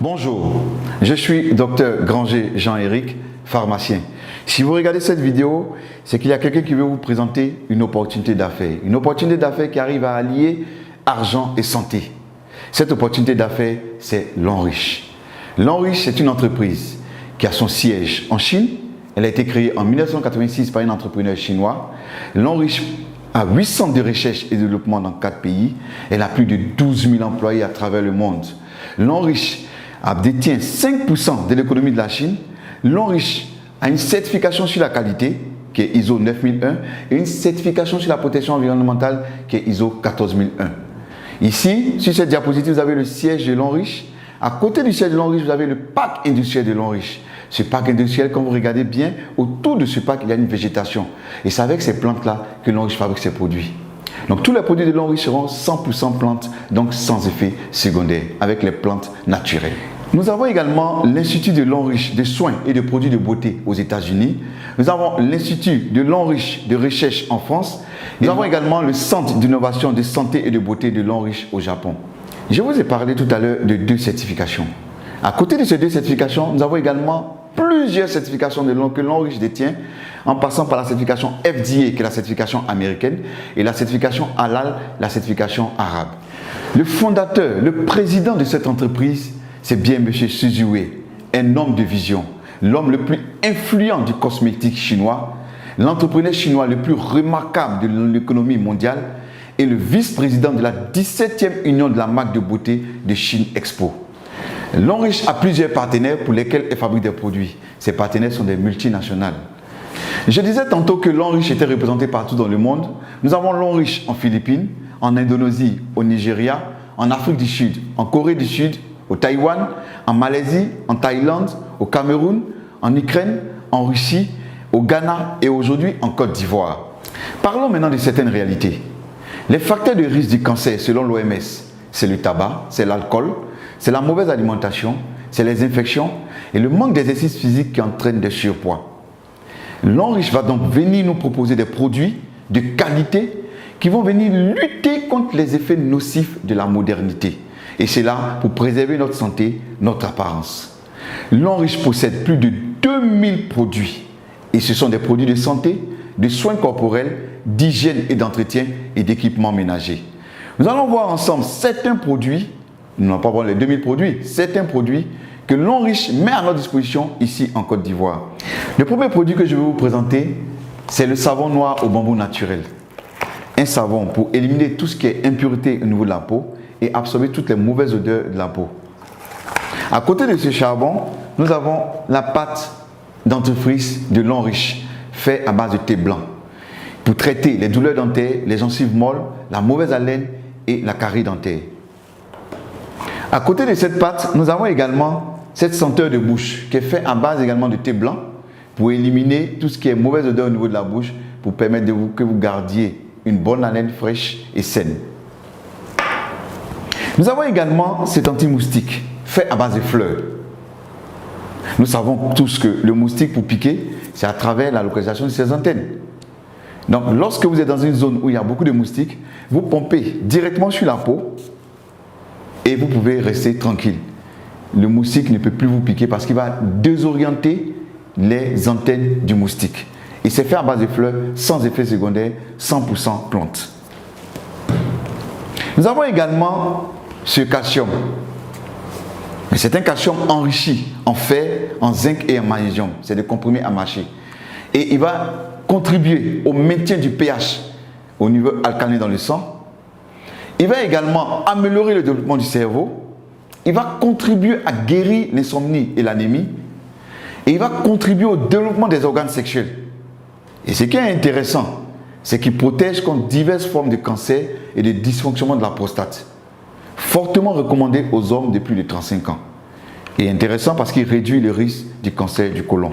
Bonjour, je suis Dr Granger Jean-Éric, pharmacien. Si vous regardez cette vidéo, c'est qu'il y a quelqu'un qui veut vous présenter une opportunité d'affaires. Une opportunité d'affaires qui arrive à allier argent et santé. Cette opportunité d'affaires, c'est L'Enriche. L'Enriche, c'est une entreprise qui a son siège en Chine. Elle a été créée en 1986 par un entrepreneur chinois. L'Enriche a 8 centres de recherche et de développement dans 4 pays. Elle a plus de 12 000 employés à travers le monde. L'Enriche détient 5% de l'économie de la Chine. L'Enriche a une certification sur la qualité qui est ISO 9001 et une certification sur la protection environnementale qui est ISO 14001. Ici, sur cette diapositive, vous avez le siège de L'Enriche. À côté du siège de L'Enriche, vous avez le parc industriel de L'Enriche. Ce parc industriel, quand vous regardez bien, autour de ce parc, il y a une végétation. Et c'est avec ces plantes-là que L'Enriche fabrique ses produits. Donc tous les produits de L'Enriche seront 100% plantes, donc sans effet secondaire, avec les plantes naturelles. Nous avons également l'Institut de L'Enriche de soins et de produits de beauté aux États-Unis. Nous avons l'Institut de L'Enriche de recherche en France. Nous avons également le Centre d'innovation de santé et de beauté de L'Enriche au Japon. Je vous ai parlé tout à l'heure de 2 certifications. À côté de ces 2 certifications, nous avons également plusieurs certifications que L'Enriche détient, en passant par la certification FDA, qui est la certification américaine, et la certification Halal, la certification arabe. Le fondateur, le président de cette entreprise, c'est bien M. Su Ziwei, un homme de vision, l'homme le plus influent du cosmétique chinois, l'entrepreneur chinois le plus remarquable de l'économie mondiale et le vice-président de la 17e union de la marque de beauté de Chine Expo. L'Enriche a plusieurs partenaires pour lesquels elle fabrique des produits. Ces partenaires sont des multinationales. Je disais tantôt que L'Enriche était représenté partout dans le monde. Nous avons L'Enriche en Philippines, en Indonésie, au Nigeria, en Afrique du Sud, en Corée du Sud, au Taïwan, en Malaisie, en Thaïlande, au Cameroun, en Ukraine, en Russie, au Ghana et aujourd'hui en Côte d'Ivoire. Parlons maintenant de certaines réalités. Les facteurs de risque du cancer selon l'OMS, c'est le tabac, c'est l'alcool, c'est la mauvaise alimentation, c'est les infections et le manque d'exercice physique qui entraîne des surpoids. L'Enriche va donc venir nous proposer des produits de qualité qui vont venir lutter contre les effets nocifs de la modernité. Et c'est là pour préserver notre santé, notre apparence. L'Enriche possède plus de 2000 produits. Et ce sont des produits de santé, de soins corporels, d'hygiène et d'entretien et d'équipements ménagers. Nous allons voir ensemble certains produits, nous n'allons pas voir les 2000 produits, certains produits que L'Enriche met à notre disposition ici en Côte d'Ivoire. Le premier produit que je vais vous présenter, c'est le savon noir au bambou naturel. Un savon pour éliminer tout ce qui est impureté au niveau de la peau et absorber toutes les mauvaises odeurs de la peau. À côté de ce charbon, nous avons la pâte dentifrice de L'Enriche, faite à base de thé blanc, pour traiter les douleurs dentaires, les gencives molles, la mauvaise haleine et la carie dentaire. À côté de cette pâte, nous avons également cette senteur de bouche qui est faite à base également de thé blanc pour éliminer tout ce qui est mauvaise odeur au niveau de la bouche, pour permettre que vous gardiez une bonne haleine fraîche et saine. Nous avons également cet anti-moustique fait à base de fleurs. Nous savons tous que le moustique pour piquer, c'est à travers la localisation de ses antennes. Donc lorsque vous êtes dans une zone où il y a beaucoup de moustiques, vous pompez directement sur la peau et vous pouvez rester tranquille. Le moustique ne peut plus vous piquer parce qu'il va désorienter les antennes du moustique. Et c'est fait à base de fleurs, sans effet secondaire, 100% plante. Nous avons également ce calcium. Mais c'est un calcium enrichi en fer, en zinc et en magnésium. C'est des comprimés à mâcher. Et il va contribuer au maintien du pH au niveau alcalin dans le sang. Il va également améliorer le développement du cerveau. Il va contribuer à guérir l'insomnie et l'anémie. Et il va contribuer au développement des organes sexuels. Et ce qui est intéressant, c'est qu'il protège contre diverses formes de cancer et de dysfonctionnement de la prostate. Fortement recommandé aux hommes de plus de 35 ans. Et intéressant parce qu'il réduit le risque du cancer du côlon.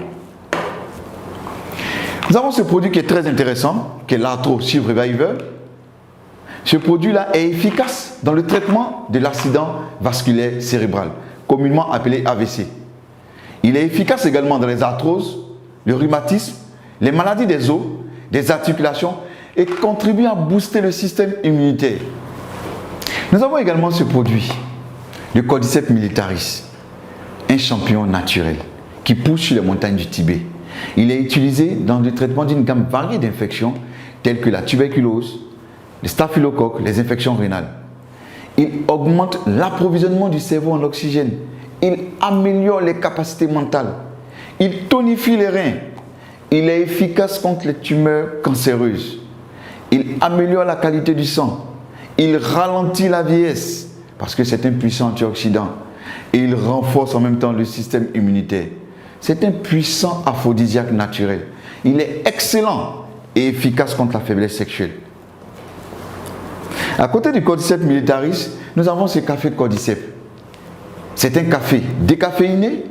Nous avons ce produit qui est très intéressant, qui est l'Arthro Shield Reviver. Ce produit-là est efficace dans le traitement de l'accident vasculaire cérébral, communément appelé AVC. Il est efficace également dans les arthroses, le rhumatisme, les maladies des os, des articulations et contribue à booster le système immunitaire. Nous avons également ce produit, le Cordyceps militaris. un champignon naturel qui pousse sur les montagnes du Tibet. Il est utilisé dans le traitement d'une gamme variée d'infections telles que la tuberculose, le staphylocoque, les infections rénales. Il augmente l'approvisionnement du cerveau en oxygène. Il améliore les capacités mentales. Il tonifie les reins. Il est efficace contre les tumeurs cancéreuses. Il améliore la qualité du sang. Il ralentit la vieillesse parce que c'est un puissant antioxydant. Et il renforce en même temps le système immunitaire. C'est un puissant aphrodisiaque naturel. Il est excellent et efficace contre la faiblesse sexuelle. À côté du Cordyceps militaris, nous avons ce café Cordyceps. C'est un café décaféiné,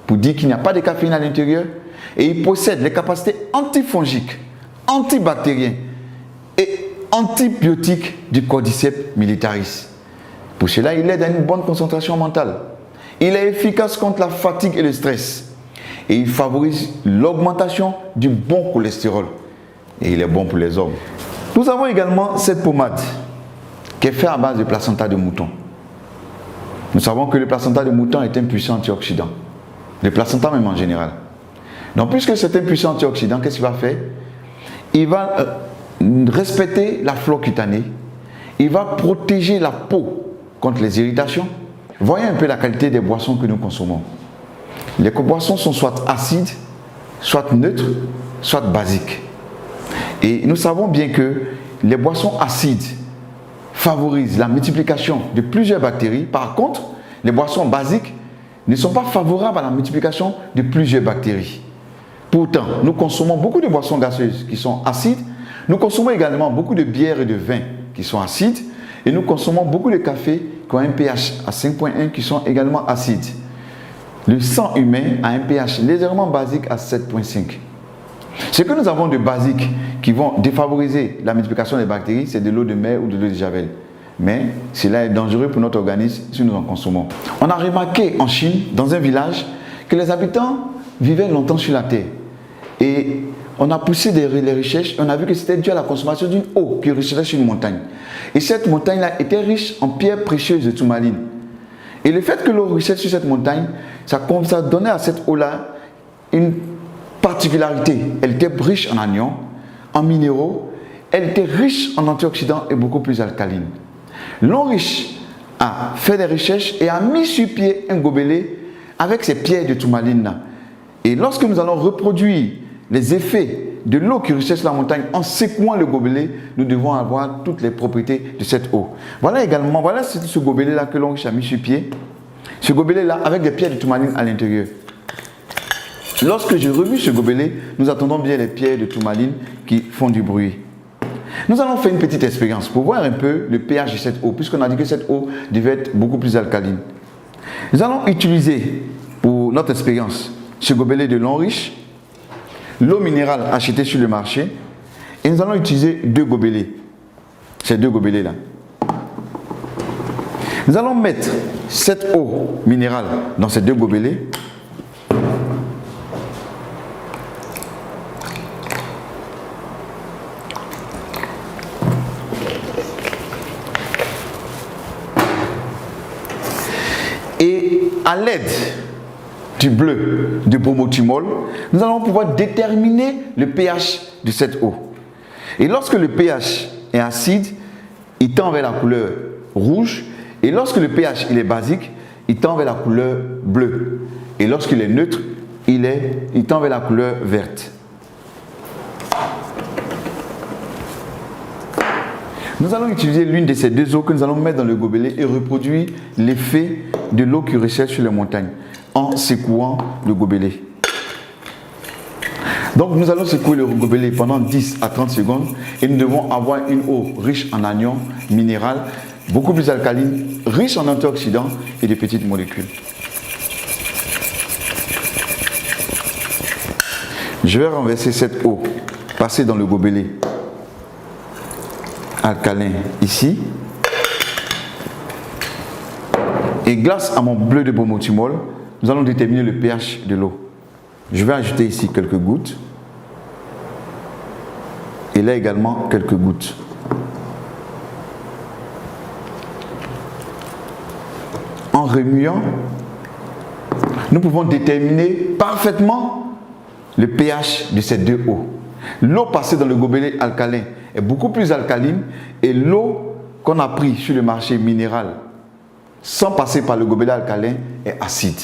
pour dire qu'il n'y a pas de caféine à l'intérieur, et il possède les capacités antifongiques, antibactériennes et antibiotiques du Cordyceps militaris. Pour cela, il aide à une bonne concentration mentale. Il est efficace contre la fatigue et le stress. Et il favorise l'augmentation du bon cholestérol. Et il est bon pour les hommes. Nous avons également cette pommade qui est faite à base de placenta de mouton. Nous savons que le placenta de mouton est un puissant antioxydant. Le placenta même en général. Donc puisque c'est un puissant antioxydant, qu'est-ce qu'il va faire? Il va respecter la flore cutanée. Il va protéger la peau contre les irritations. Voyez un peu la qualité des boissons que nous consommons. Les boissons sont soit acides, soit neutres, soit basiques. Et nous savons bien que les boissons acides favorisent la multiplication de plusieurs bactéries. Par contre, les boissons basiques ne sont pas favorables à la multiplication de plusieurs bactéries. Pourtant, nous consommons beaucoup de boissons gazeuses qui sont acides. Nous consommons également beaucoup de bières et de vins qui sont acides. Et nous consommons beaucoup de cafés qui ont un pH à 5,1 qui sont également acides. Le sang humain a un pH légèrement basique à 7,5. Ce que nous avons de basique qui vont défavoriser la multiplication des bactéries, c'est de l'eau de mer ou de l'eau de javel. Mais cela est dangereux pour notre organisme si nous en consommons. On a remarqué en Chine, dans un village, que les habitants vivaient longtemps sur la terre. Et on a poussé les recherches, on a vu que c'était dû à la consommation d'une eau qui ruisselait sur une montagne. Et cette montagne-là était riche en pierres précieuses de tourmaline. Et le fait que l'eau ruisselle sur cette montagne, ça donnait à cette eau-là une particularité. Elle était riche en anions, en minéraux, elle était riche en antioxydants et beaucoup plus alcaline. L'homme riche a fait des recherches et a mis sur pied un gobelet avec ces pierres de tourmaline. Et lorsque nous allons reproduire les effets de l'eau qui ruisselle sur la montagne en secouant le gobelet, nous devons avoir toutes les propriétés de cette eau. Voilà également, voilà ce gobelet-là que l'homme riche a mis sur pied. Ce gobelet-là avec des pierres de tourmaline à l'intérieur. Lorsque j'ai revu ce gobelet, nous attendons bien les pierres de tourmaline qui font du bruit. Nous allons faire une petite expérience pour voir un peu le pH de cette eau, puisqu'on a dit que cette eau devait être beaucoup plus alcaline. Nous allons utiliser pour notre expérience ce gobelet de l'eau riche, l'eau minérale achetée sur le marché, et nous allons utiliser deux gobelets, ces deux gobelets-là. Nous allons mettre cette eau minérale dans ces deux gobelets. Et à l'aide du bleu de bromothymol, nous allons pouvoir déterminer le pH de cette eau. Et lorsque le pH est acide, il tend vers la couleur rouge. Et lorsque le pH il est basique, il tend vers la couleur bleue. Et lorsqu'il est neutre, il tend vers la couleur verte. Nous allons utiliser l'une de ces deux eaux que nous allons mettre dans le gobelet et reproduire l'effet de l'eau qui ruisselle sur les montagnes en secouant le gobelet. Donc nous allons secouer le gobelet pendant 10 à 30 secondes et nous devons avoir une eau riche en anions, minérales, beaucoup plus alcaline, riche en antioxydants et de petites molécules. Je vais renverser cette eau, passer dans le gobelet alcalin ici. Et grâce à mon bleu de bromothymol, nous allons déterminer le pH de l'eau. Je vais ajouter ici quelques gouttes. Et là également quelques gouttes. En remuant, nous pouvons déterminer parfaitement le pH de ces deux eaux. L'eau passée dans le gobelet alcalin est beaucoup plus alcaline et l'eau qu'on a prise sur le marché minéral sans passer par le gobelet alcalin est acide.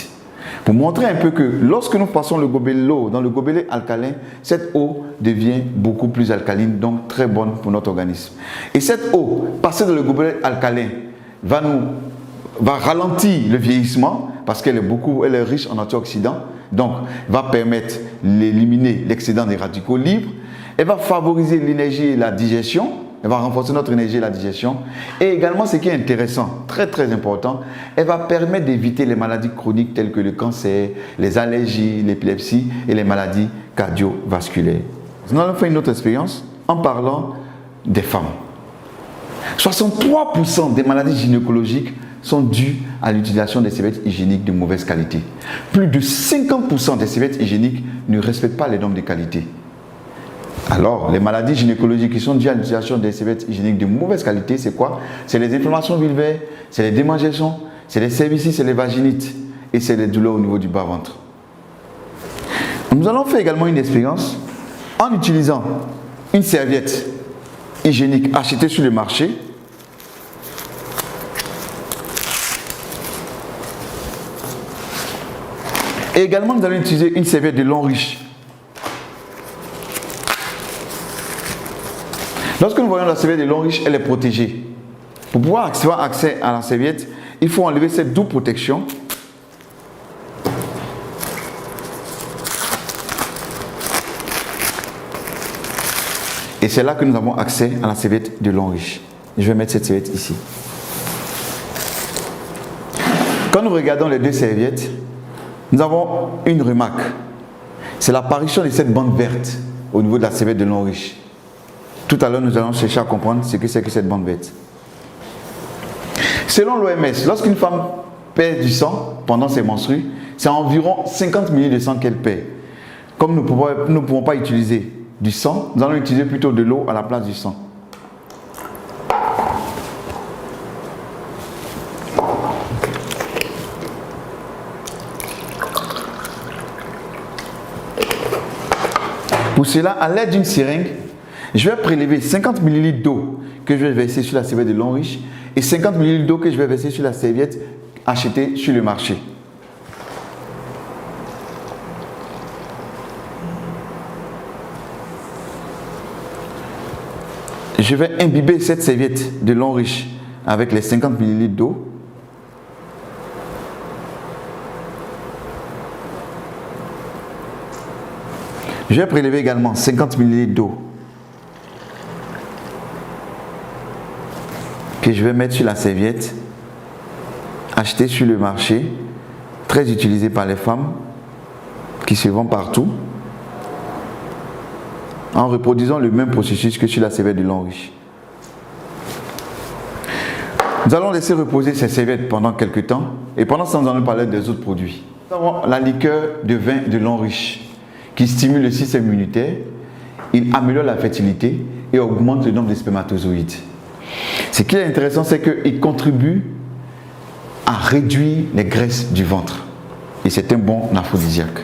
Pour montrer un peu que lorsque nous passons l'eau dans le gobelet alcalin, cette eau devient beaucoup plus alcaline, donc très bonne pour notre organisme. Et cette eau passée dans le gobelet alcalin va ralentir le vieillissement parce qu'elle est riche en antioxydants, donc va permettre d'éliminer l'excédent des radicaux libres. Elle va favoriser l'énergie et la digestion. Elle va renforcer notre énergie et la digestion. Et également, ce qui est intéressant, très très important, elle va permettre d'éviter les maladies chroniques telles que le cancer, les allergies, l'épilepsie et les maladies cardiovasculaires. Nous allons faire une autre expérience en parlant des femmes. 63% des maladies gynécologiques sont dues à l'utilisation des serviettes hygiéniques de mauvaise qualité. Plus de 50% des serviettes hygiéniques ne respectent pas les normes de qualité. Alors, les maladies gynécologiques qui sont dues à l'utilisation des serviettes hygiéniques de mauvaise qualité, c'est quoi? C'est les inflammations vulvaires, c'est les démangeaisons, c'est les cervicites, c'est les vaginites et c'est les douleurs au niveau du bas-ventre. Nous allons faire également une expérience en utilisant une serviette hygiénique achetée sur le marché. Et également, nous allons utiliser une serviette de long riche. Lorsque nous voyons la serviette de long riche, elle est protégée. Pour pouvoir avoir accès à la serviette, il faut enlever cette double protection. Et c'est là que nous avons accès à la serviette de long riche. Je vais mettre cette serviette ici. Quand nous regardons les deux serviettes, nous avons une remarque. C'est l'apparition de cette bande verte au niveau de la serviette de long riche. Tout à l'heure, nous allons chercher à comprendre ce que c'est que cette bande verte. Selon l'OMS, lorsqu'une femme perd du sang pendant ses menstrues, c'est environ 50 ml de sang qu'elle perd. Comme nous ne pouvons pas utiliser du sang, nous allons utiliser plutôt de l'eau à la place du sang. Pour cela, à l'aide d'une seringue, je vais prélever 50 ml d'eau que je vais verser sur la serviette de long riche et 50 ml d'eau que je vais verser sur la serviette achetée sur le marché. Je vais imbiber cette serviette de long riche avec les 50 ml d'eau. Je vais prélever également 50 ml d'eau que je vais mettre sur la serviette achetée sur le marché, très utilisée par les femmes qui se vend partout, en reproduisant le même processus que sur la serviette de long riche. Nous allons laisser reposer ces serviettes pendant quelques temps et pendant ce temps, nous allons parler des autres produits. Nous avons la liqueur de vin de long riche qui stimule le système immunitaire, il améliore la fertilité et augmente le nombre de spermatozoïdes. Ce qui est intéressant, c'est qu'il contribue à réduire les graisses du ventre et c'est un bon aphrodisiaque.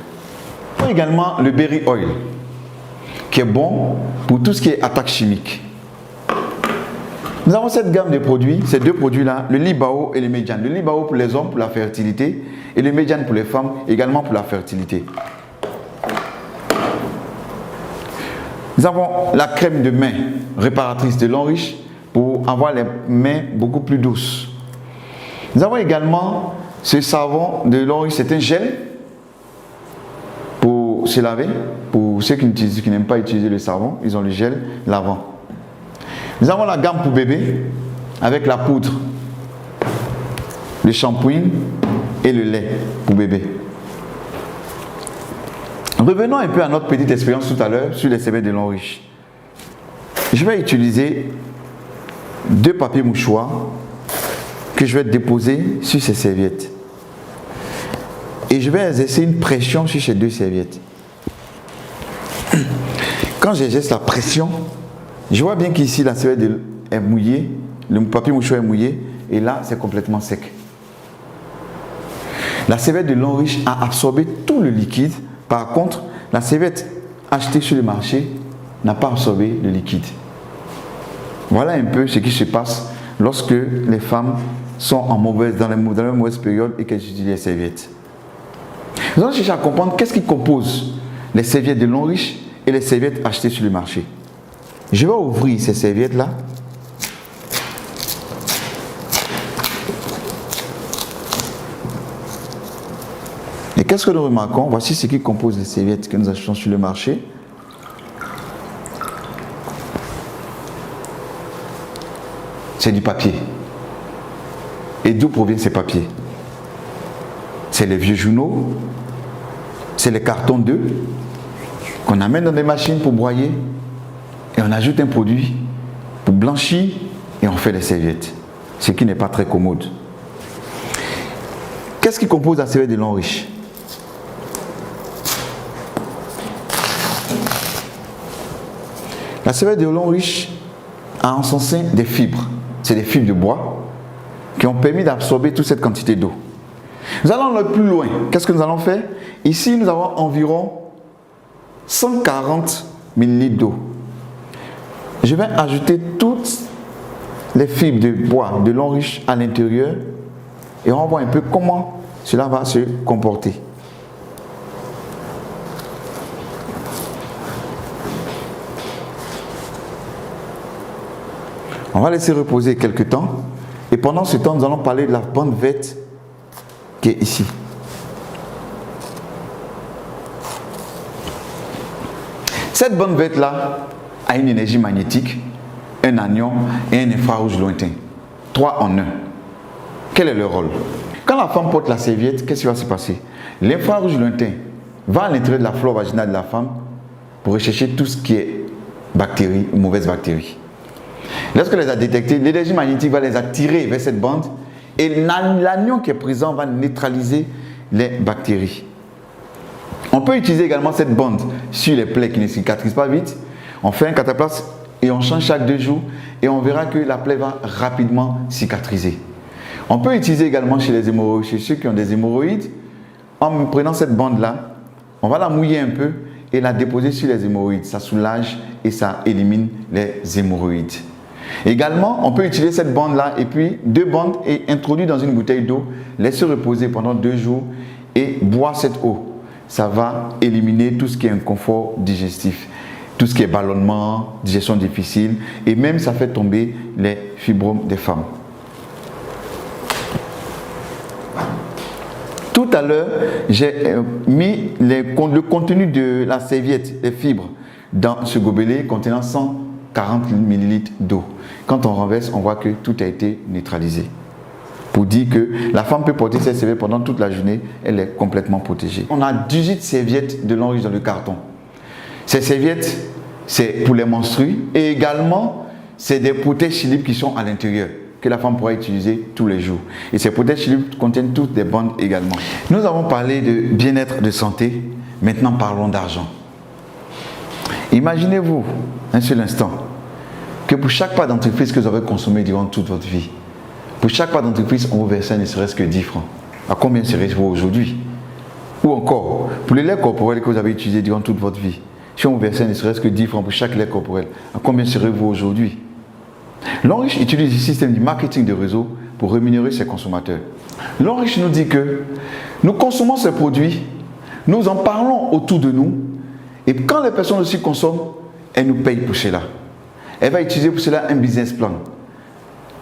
Nous avons également le berry oil qui est bon pour tout ce qui est attaque chimique. Nous avons cette gamme de produits, ces deux produits-là, le Libao et le Median. Le Libao pour les hommes pour la fertilité et le Median pour les femmes également pour la fertilité. Nous avons la crème de main réparatrice de long riche pour avoir les mains beaucoup plus douces. Nous avons également ce savon de long riche, c'est un gel pour se laver. Pour ceux qui n'aiment pas utiliser le savon, ils ont le gel lavant. Nous avons la gamme pour bébé avec la poudre, le shampoing et le lait pour bébé. Revenons un peu à notre petite expérience tout à l'heure sur les serviettes de long riche. Je vais utiliser deux papiers mouchoirs que je vais déposer sur ces serviettes. Et je vais exercer une pression sur ces deux serviettes. Quand j'exerce la pression, je vois bien qu'ici la serviette est mouillée, le papier mouchoir est mouillé et là c'est complètement sec. La serviette de lin riche a absorbé tout le liquide. Par contre, la serviette achetée sur le marché n'a pas absorbé le liquide. Voilà un peu ce qui se passe lorsque les femmes sont dans la mauvaise période et qu'elles utilisent les serviettes. Nous allons chercher à comprendre qu'est-ce qui compose les serviettes de lin riche et les serviettes achetées sur le marché. Je vais ouvrir ces serviettes-là. Et qu'est-ce que nous remarquons? Voici ce qui compose les serviettes que nous achetons sur le marché. C'est du papier. Et d'où proviennent ces papiers? C'est les vieux journaux, c'est les cartons d'œufs qu'on amène dans des machines pour broyer et on ajoute un produit pour blanchir et on fait les serviettes. Ce qui n'est pas très commode. Qu'est-ce qui compose la serviette de lin riche? La serviette de lin riche a en son sein des fibres. C'est des fibres de bois qui ont permis d'absorber toute cette quantité d'eau. Nous allons aller plus loin. Qu'est-ce que nous allons faire? Ici, nous avons environ 140 ml d'eau. Je vais ajouter toutes les fibres de bois de lin riche à l'intérieur et on va voir un peu comment cela va se comporter. On va laisser reposer quelques temps et pendant ce temps, nous allons parler de la bande verte qui est ici. Cette bande verte-là a une énergie magnétique, un anion et un infrarouge lointain. 3 en 1. Quel est le rôle? Quand la femme porte la serviette, qu'est-ce qui va se passer? L'infrarouge lointain va à l'intérieur de la flore vaginale de la femme pour rechercher tout ce qui est bactéries ou mauvaises bactéries. Lorsqu'elle les a détectées, l'énergie magnétique va les attirer vers cette bande et l'anion qui est présent va neutraliser les bactéries. On peut utiliser également cette bande sur les plaies qui ne cicatrisent pas vite. On fait un cataplasme et on change chaque 2 jours et on verra que la plaie va rapidement cicatriser. On peut utiliser également chez les hémorroïdes, chez ceux qui ont des hémorroïdes, en prenant cette bande-là, on va la mouiller un peu et la déposer sur les hémorroïdes. Ça soulage et ça élimine les hémorroïdes. Également, on peut utiliser cette bande-là et puis 2 bandes et introduire dans une bouteille d'eau, laisser reposer pendant 2 jours et boire cette eau. Ça va éliminer tout ce qui est inconfort digestif, tout ce qui est ballonnement, digestion difficile et même ça fait tomber les fibromes des femmes. Tout à l'heure, j'ai mis le contenu de la serviette, les fibres, dans ce gobelet contenant 140 ml d'eau. Quand on renverse, on voit que tout a été neutralisé. Pour dire que la femme peut porter cette serviette pendant toute la journée, elle est complètement protégée. On a 18 serviettes de lin riche dans le carton. Ces serviettes, c'est pour les menstrues et également, c'est des protège-slip qui sont à l'intérieur, que la femme pourra utiliser tous les jours. Et ces protège-slip contiennent toutes des bandes également. Nous avons parlé de bien-être, de santé. Maintenant, parlons d'argent. Imaginez-vous, un seul instant, que pour chaque pas d'entreprise que vous avez consommé durant toute votre vie, pour chaque pas d'entreprise, on vous versait ne serait-ce que 10 francs. À combien serait-vous aujourd'hui? Ou encore, pour les laits corporels que vous avez utilisés durant toute votre vie, si on vous versait ne serait-ce que 10 francs pour chaque lait corporel, à combien serez-vous aujourd'hui? Lin riche utilise le système du marketing de réseau pour rémunérer ses consommateurs. Lin riche nous dit que nous consommons ces produits, nous en parlons autour de nous, et quand les personnes aussi consomment, elles nous payent pour cela. Elle va utiliser pour cela un business plan.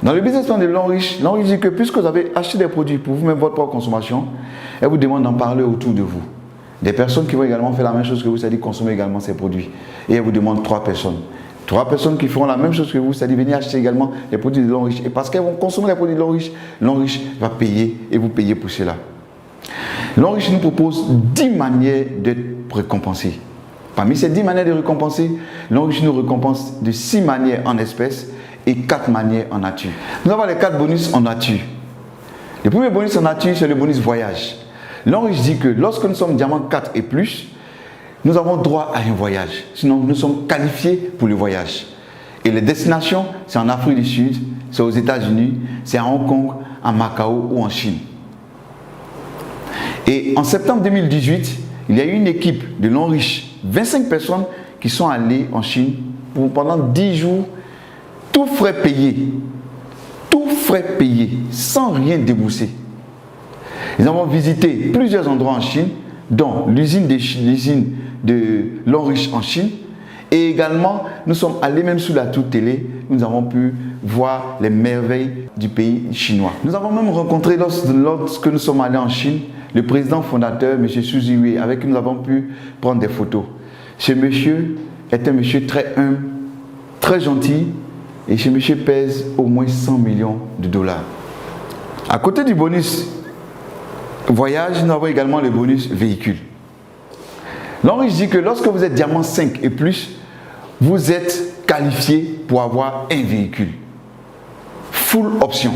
Dans le business plan de Lin riche dit que puisque vous avez acheté des produits pour vous-même votre propre consommation, elle vous demande d'en parler autour de vous. Des personnes qui vont également faire la même chose que vous, c'est-à-dire consommer également ces produits. Et elle vous demande 3 personnes. 3 personnes qui feront la même chose que vous, c'est-à-dire venir acheter également les produits de Lin riche. Et parce qu'elles vont consommer les produits de Lin riche va payer et vous payer pour cela. Lin riche nous propose 10 manières d'être récompensé. Parmi ces 10 manières de récompenser, Lin riche nous récompense de 6 manières en espèces et 4 manières en nature. Nous avons les 4 bonus en nature. Le premier bonus en nature, c'est le bonus voyage. Lin riche dit que lorsque nous sommes diamant 4 et plus, nous avons droit à un voyage. Sinon, nous sommes qualifiés pour le voyage. Et les destinations, c'est en Afrique du Sud, c'est aux États-Unis, c'est à Hong Kong, à Macao ou en Chine. Et en septembre 2018, il y a eu une équipe de l'Enriche, 25 personnes qui sont allées en Chine pendant 10 jours, tout frais payé, sans rien débourser. Nous avons visité plusieurs endroits en Chine, dont l'usine de l'Enriche en Chine. Et également, nous sommes allés même sous la tour télé, nous avons pu voir les merveilles du pays chinois. Nous avons même rencontré, lorsque nous sommes allés en Chine, le président fondateur, M. Xu Ziwei, avec qui nous avons pu prendre des photos. Ce monsieur est un monsieur très humble, très gentil, et ce monsieur pèse au moins 100 millions de dollars. À côté du bonus voyage, nous avons également le bonus véhicule. L'Enriche dit que lorsque vous êtes diamant 5 et plus, vous êtes qualifié pour avoir un véhicule. Full option.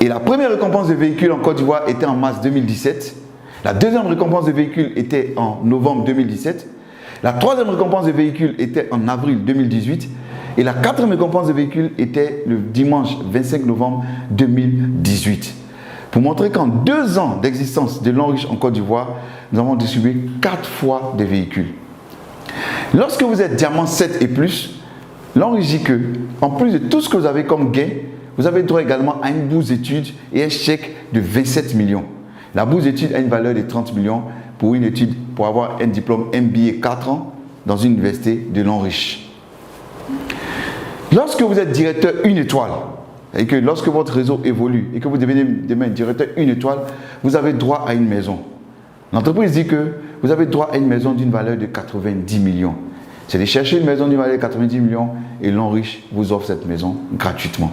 Et la première récompense de véhicule en Côte d'Ivoire était en mars 2017. La deuxième récompense de véhicule était en novembre 2017. La troisième récompense de véhicule était en avril 2018. Et la quatrième récompense de véhicule était le dimanche 25 novembre 2018. Pour montrer qu'en 2 ans d'existence de l'Enriche en Côte d'Ivoire, nous avons distribué 4 fois des véhicules. Lorsque vous êtes diamant 7 et plus, l'Enriche dit que, en plus de tout ce que vous avez comme gain, vous avez droit également à une bourse d'études et un chèque de 27 millions. La bourse d'études a une valeur de 30 millions pour une étude, pour avoir un diplôme MBA 4 ans dans une université de l'Enriche. Lorsque vous êtes directeur 1 étoile, et que lorsque votre réseau évolue et que vous devenez demain directeur 1 étoile, vous avez droit à une maison. L'entreprise dit que vous avez droit à une maison d'une valeur de 90 millions. C'est de chercher une maison d'une valeur de 90 millions et l'Enriche vous offre cette maison gratuitement.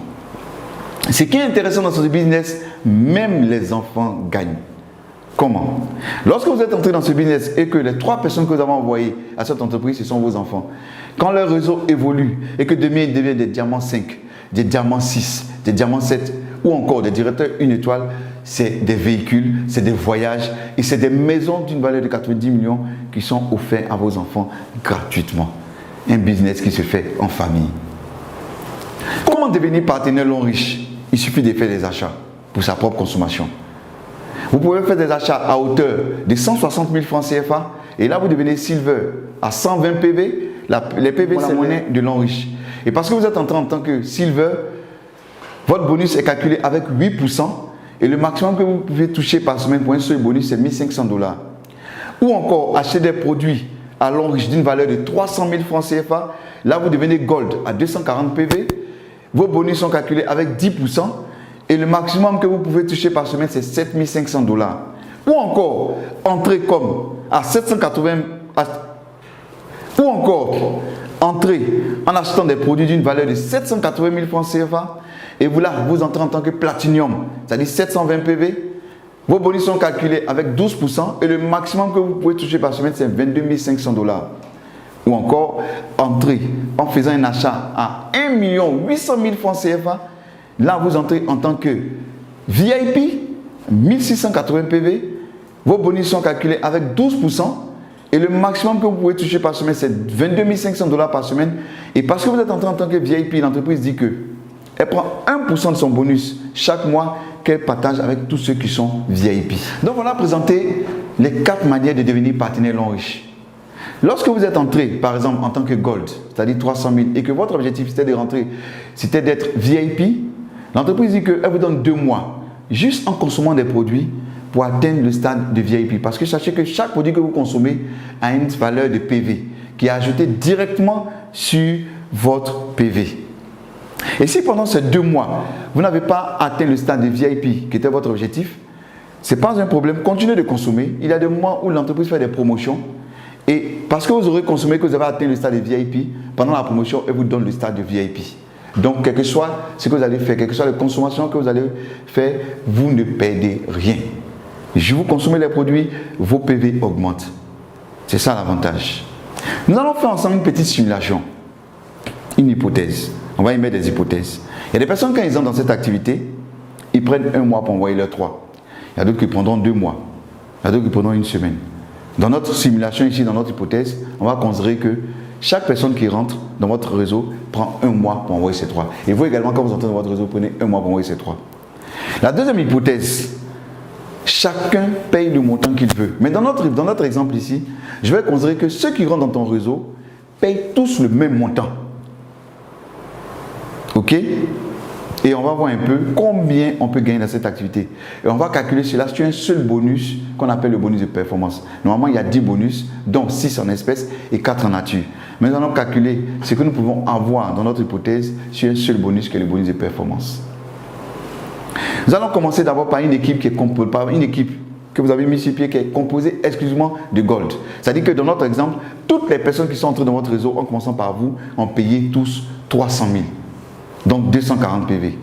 Ce qui est intéressant dans ce business, même les enfants gagnent. Comment? Lorsque vous êtes entré dans ce business et que les 3 personnes que vous avez envoyées à cette entreprise, ce sont vos enfants, quand leur réseau évolue et que demain ils deviennent des diamants 5, des diamants 6, des diamants 7 ou encore des directeurs 1 étoile, c'est des véhicules, c'est des voyages et c'est des maisons d'une valeur de 90 millions qui sont offerts à vos enfants gratuitement. Un business qui se fait en famille. Comment devenir partenaire l'Enriche? Il suffit de faire des achats pour sa propre consommation. Vous pouvez faire des achats à hauteur de 160 000 francs CFA et là vous devenez Silver à 120 PV. Les PV c'est la monnaie de l'Enriche. Et parce que vous êtes entré en tant que Silver, votre bonus est calculé avec 8% et le maximum que vous pouvez toucher par semaine pour un seul bonus c'est 1 500 $. Ou encore acheter des produits à l'Enriche d'une valeur de 300 000 francs CFA. Là vous devenez Gold à 240 PV. Vos bonus sont calculés avec 10% et le maximum que vous pouvez toucher par semaine c'est 7 500 $. Ou encore entrer comme à 780 ou encore entrer en achetant des produits d'une valeur de 780 000 francs CFA et vous là, vous entrez en tant que Platinum, c'est-à-dire 720 PV. Vos bonus sont calculés avec 12% et le maximum que vous pouvez toucher par semaine, c'est 22 500 $. Ou encore, entrer en faisant un achat à 1 800 000 francs CFA. Là, vous entrez en tant que VIP, 1680 PV. Vos bonus sont calculés avec 12%. Et le maximum que vous pouvez toucher par semaine, c'est 22 500 $ par semaine. Et parce que vous êtes entré en tant que VIP, l'entreprise dit qu'elle prend 1% de son bonus chaque mois qu'elle partage avec tous ceux qui sont VIP. Donc voilà présenté les 4 manières de devenir partenaire l'Enriche. Lorsque vous êtes entré, par exemple, en tant que Gold, c'est-à-dire 300 000, et que votre objectif c'était de rentrer, c'était d'être VIP, l'entreprise dit qu'elle vous donne 2 mois, juste en consommant des produits, pour atteindre le stade de VIP. Parce que sachez que chaque produit que vous consommez a une valeur de PV qui est ajoutée directement sur votre PV. Et si pendant ces 2 mois, vous n'avez pas atteint le stade de VIP qui était votre objectif, ce n'est pas un problème, continuez de consommer. Il y a des mois où l'entreprise fait des promotions et parce que vous aurez consommé, que vous avez atteint le stade de VIP, pendant la promotion, elle vous donne le stade de VIP. Donc, quel que soit ce que vous allez faire, quelle que soit la consommation que vous allez faire, vous ne perdez rien. Je vous consommez les produits, vos PV augmentent. C'est ça l'avantage. Nous allons faire ensemble une petite simulation, une hypothèse. On va y mettre des hypothèses. Il y a des personnes, quand ils entrent dans cette activité, ils prennent 1 mois pour envoyer leurs 3. Il y a d'autres qui prendront 2 mois. Il y a d'autres qui prendront 1 semaine. Dans notre simulation ici, dans notre hypothèse, on va considérer que chaque personne qui rentre dans votre réseau prend 1 mois pour envoyer ses 3. Et vous également, quand vous entrez dans votre réseau, prenez 1 mois pour envoyer ses 3. La deuxième hypothèse, Chacun paye le montant qu'il veut. Mais dans notre exemple ici, je vais considérer que ceux qui rentrent dans ton réseau payent tous le même montant. Ok? Et on va voir un peu combien on peut gagner dans cette activité. Et on va calculer cela sur un seul bonus qu'on appelle le bonus de performance. Normalement, il y a 10 bonus, dont 6 en espèces et 4 en nature. Mais nous allons calculer ce que nous pouvons avoir dans notre hypothèse sur un seul bonus qui est le bonus de performance. Nous allons commencer d'abord par une équipe que vous avez mis sur pied qui est composée exclusivement de gold. C'est-à-dire que dans notre exemple, toutes les personnes qui sont entrées dans votre réseau, en commençant par vous, ont payé tous 300 000. Donc 240 PV.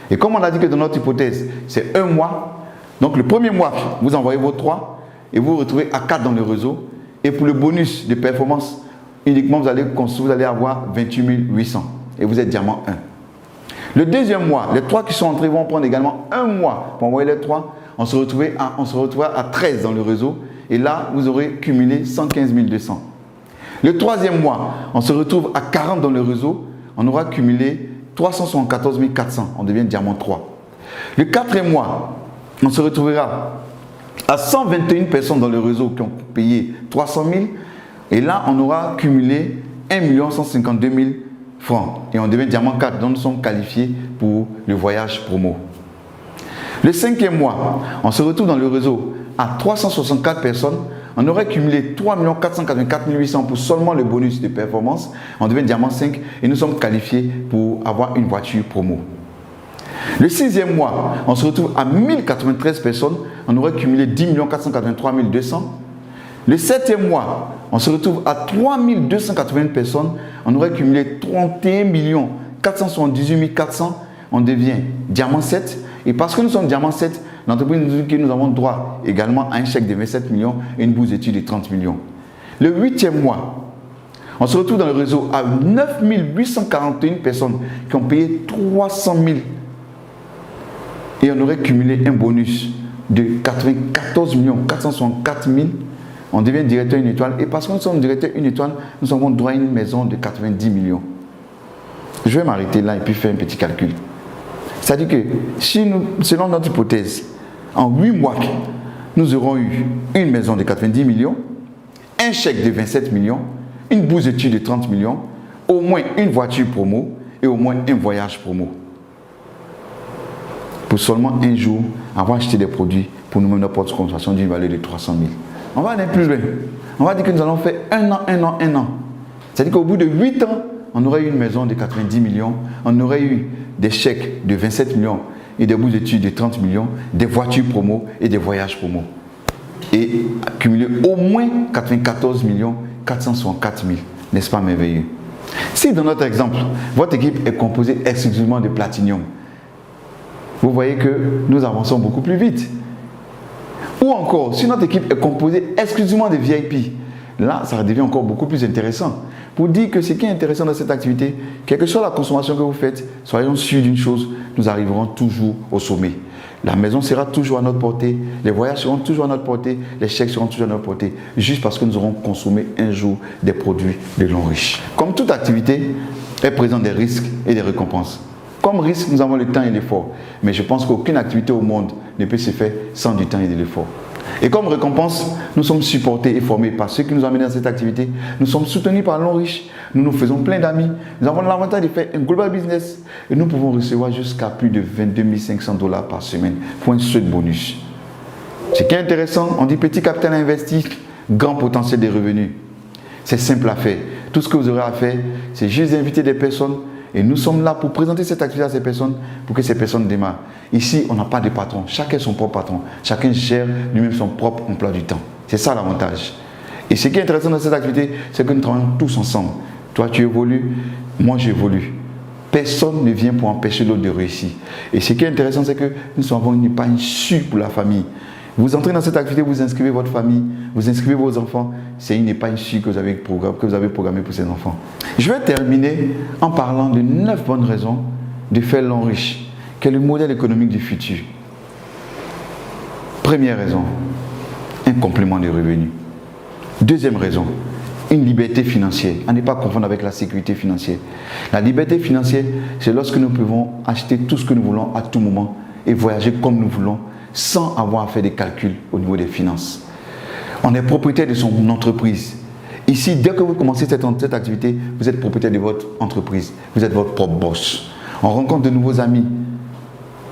Et comme on a dit que dans notre hypothèse, c'est un mois, donc le premier mois, vous envoyez vos 3 et vous vous retrouvez à 4 dans le réseau. Et pour le bonus de performance, uniquement vous allez avoir 28 800 et vous êtes diamant 1. Le deuxième mois, les 3 qui sont entrés vont prendre également un mois pour envoyer les 3. On se retrouvera à 13 dans le réseau et là, vous aurez cumulé 115 200. Le troisième mois, on se retrouve à 40 dans le réseau, on aura cumulé 374 400, on devient diamant 3. Le quatrième mois, on se retrouvera à 121 personnes dans le réseau qui ont payé 300 000 et là, on aura cumulé 1 152 000 francs et on devient diamant 4, donc nous sommes qualifiés pour le voyage promo. Le cinquième mois, on se retrouve dans le réseau à 364 personnes, on aurait cumulé 3 484 800 pour seulement le bonus de performance, on devient diamant 5 et nous sommes qualifiés pour avoir une voiture promo. Le sixième mois, on se retrouve à 1093 personnes, on aurait cumulé 10 483 200. Le septième mois, on se retrouve à 3280 personnes, on aurait cumulé 31 478 400, on devient diamant 7. Et parce que nous sommes diamant 7, l'entreprise nous dit que nous avons droit également à un chèque de 27 millions et une bourse d'études de 30 millions. Le huitième mois, on se retrouve dans le réseau à 9 841 personnes qui ont payé 300 000 et on aurait cumulé un bonus de 94 464 000. On devient directeur une étoile et parce que nous sommes directeur une étoile, nous avons droit à une maison de 90 millions. Je vais m'arrêter là et puis faire un petit calcul. C'est-à-dire que si nous, selon notre hypothèse, en 8 mois, nous aurons eu une maison de 90 millions, un chèque de 27 millions, une bourse d'études de 30 millions, au moins une voiture promo et au moins un voyage promo. Pour seulement un jour avoir acheté des produits pour nous-mêmes notre propre consommation d'une valeur de 300 000. On va aller plus loin. On va dire que nous allons faire un an. C'est-à-dire qu'au bout de 8 ans, on aurait eu une maison de 90 millions, on aurait eu des chèques de 27 millions et des bourses d'études de 30 millions, des voitures promo et des voyages promo. Et accumuler au moins 94 464 000. N'est-ce pas merveilleux? Si dans notre exemple, votre équipe est composée exclusivement de platinium, vous voyez que nous avançons beaucoup plus vite. Ou encore, si notre équipe est composée exclusivement de VIP, là, ça devient encore beaucoup plus intéressant. Pour dire que ce qui est intéressant dans cette activité, quelle que soit la consommation que vous faites, soyons sûrs d'une chose, nous arriverons toujours au sommet. La maison sera toujours à notre portée, les voyages seront toujours à notre portée, les chèques seront toujours à notre portée, juste parce que nous aurons consommé un jour des produits de l'homme riche. Comme toute activité, elle présente des risques et des récompenses. Comme risque, nous avons le temps et l'effort. Mais je pense qu'aucune activité au monde ne peut se faire sans du temps et de l'effort. Et comme récompense, nous sommes supportés et formés par ceux qui nous ont amenés dans cette activité. Nous sommes soutenus par l'homme riche. Nous nous faisons plein d'amis. Nous avons l'avantage de faire un global business. Et nous pouvons recevoir jusqu'à plus de 22 500 $ par semaine pour un seul bonus. Ce qui est intéressant, on dit petit capital investi, grand potentiel de revenus. C'est simple à faire. Tout ce que vous aurez à faire, c'est juste inviter des personnes. Et nous sommes là pour présenter cette activité à ces personnes, pour que ces personnes démarrent. Ici, on n'a pas de patron. Chacun est son propre patron. Chacun gère lui-même son propre emploi du temps. C'est ça l'avantage. Et ce qui est intéressant dans cette activité, c'est que nous travaillons tous ensemble. Toi, tu évolues, moi, j'évolue. Personne ne vient pour empêcher l'autre de réussir. Et ce qui est intéressant, c'est que nous avons une épargne sûre pour la famille. Vous entrez dans cette activité, vous inscrivez votre famille, vous inscrivez vos enfants. C'est une épargne sûre que vous avez programmée pour ces enfants. Je vais terminer en parlant de 9 bonnes raisons de faire l'homme riche, qui est le modèle économique du futur. Première raison, un complément de revenus. Deuxième raison, une liberté financière. À ne pas confondre avec la sécurité financière. La liberté financière, c'est lorsque nous pouvons acheter tout ce que nous voulons à tout moment et voyager comme nous voulons, sans avoir à faire des calculs au niveau des finances. On est propriétaire de son entreprise. Ici, dès que vous commencez cette activité, vous êtes propriétaire de votre entreprise. Vous êtes votre propre boss. On rencontre de nouveaux amis.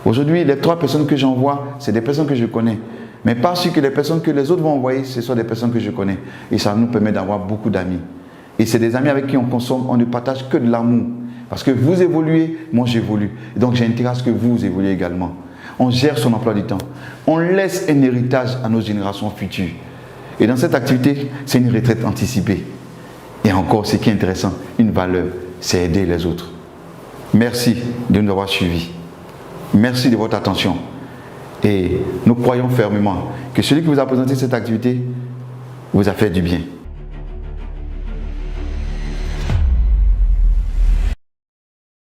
Aujourd'hui, les 3 personnes que j'envoie, c'est des personnes que je connais. Mais pas sûr que les personnes que les autres vont envoyer, ce sont des personnes que je connais. Et ça nous permet d'avoir beaucoup d'amis. Et c'est des amis avec qui on consomme, on ne partage que de l'amour. Parce que vous évoluez, moi j'évolue. Et donc j'ai intérêt à ce que vous évoluez également. On gère son emploi du temps. On laisse un héritage à nos générations futures. Et dans cette activité, c'est une retraite anticipée. Et encore, ce qui est intéressant, une valeur, c'est aider les autres. Merci de nous avoir suivis. Merci de votre attention. Et nous croyons fermement que celui qui vous a présenté cette activité vous a fait du bien.